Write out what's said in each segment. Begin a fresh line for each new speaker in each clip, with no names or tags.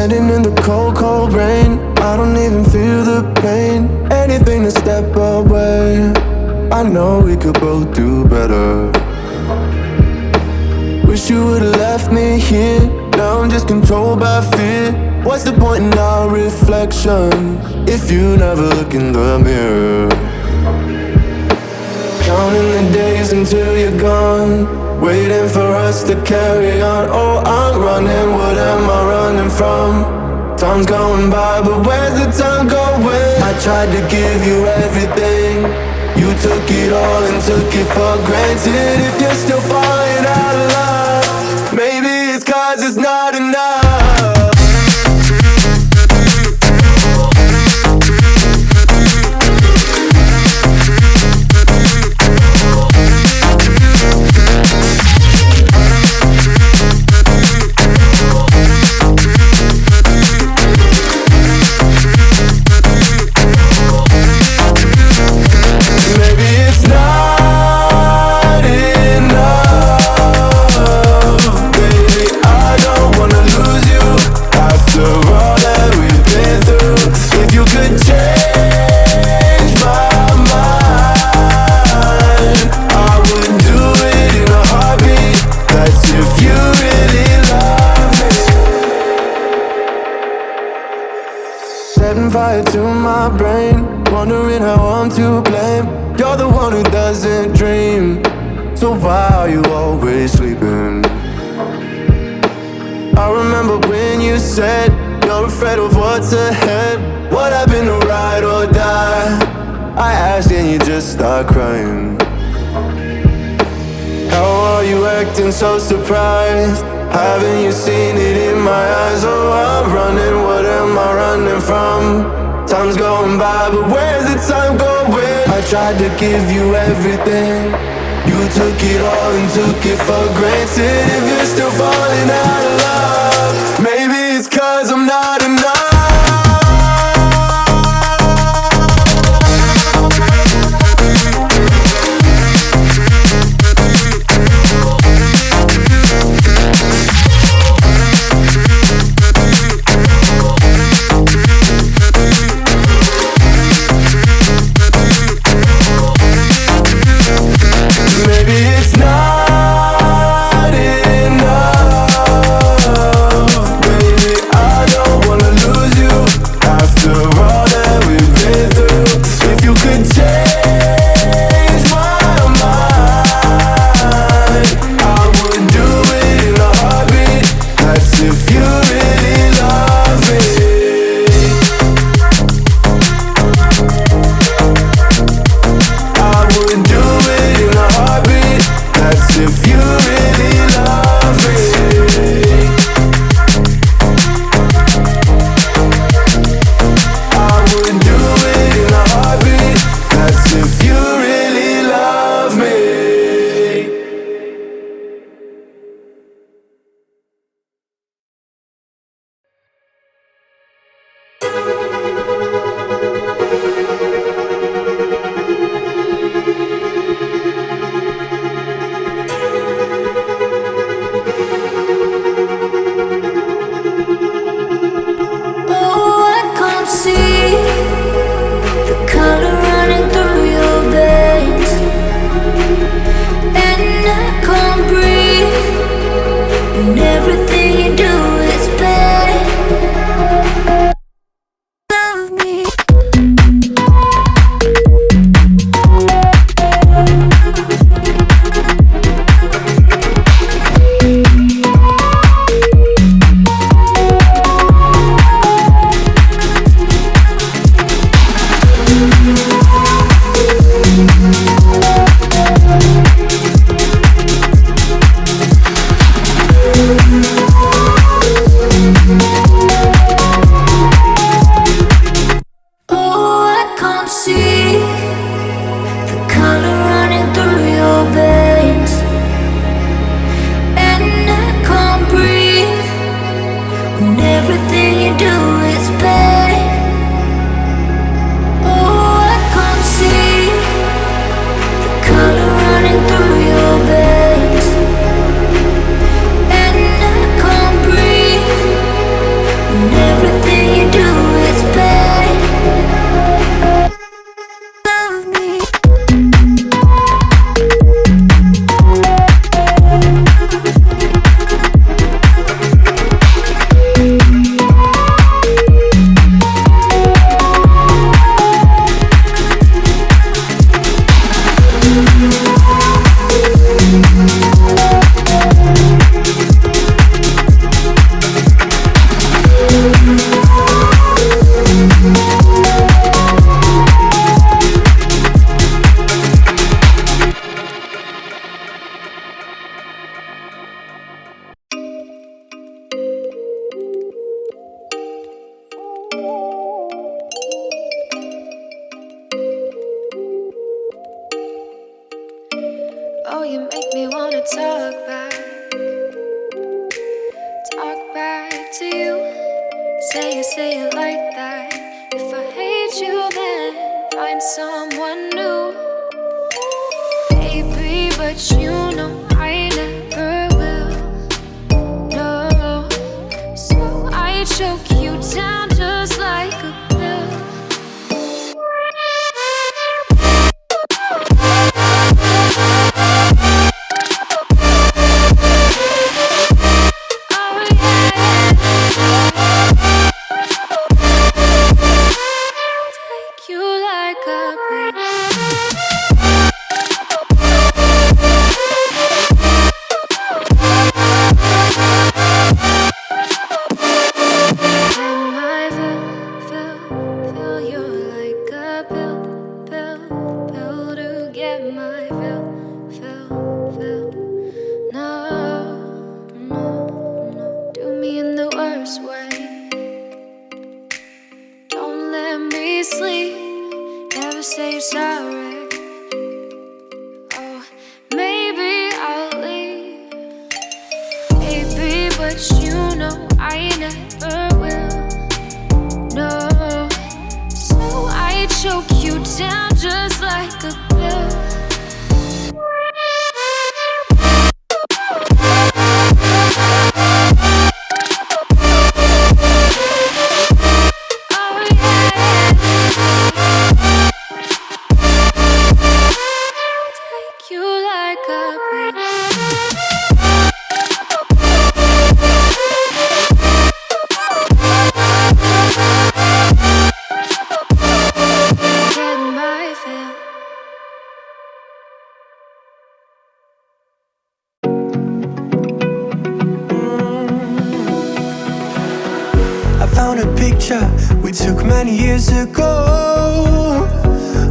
Standing in the cold, cold rain, I don't even feel the pain. Anything to step away, I know we could both do better. Wish you would've left me here. Now I'm just controlled by fear. What's the point in our reflection if you never look in the mirror? Counting the days until you're gone, waiting for us to carry on. Oh, I'm running, what am I running from? Time's going by, but where's the time going? I tried to give you everything, you took it all and took it for granted. If you're still falling out of love, maybe it's 'cause it's not enough. Setting fire to my brain, wondering how I'm to blame. You're the one who doesn't dream, so why are you always sleeping? I remember when you said you're afraid of what's ahead. What happened to ride or die? I asked and you just start crying. How are you acting so surprised? Haven't you seen it in my eyes? Oh, I'm running, what am I running from? Time's going by, but where's the time going? I tried to give you everything, you took it all and took it for granted. If you're still falling out of love, maybe it's 'cause I'm not enough. Enough, baby, I don't wanna lose
Oh, you make me wanna talk back to you. Say it like that. If I hate you, then find someone new. Baby, but you know I never will. No, so I choke you down just like a pill. Sleep, never say you're sorry. Oh, maybe I'll leave, baby, but you know I never will. No, so I choke you down just like a pill.
Found a picture we took many years ago,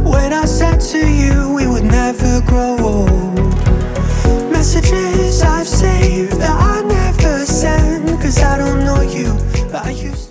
when I said to you we would never grow old. Messages I've saved that I never send, 'cause I don't know you, but I used to.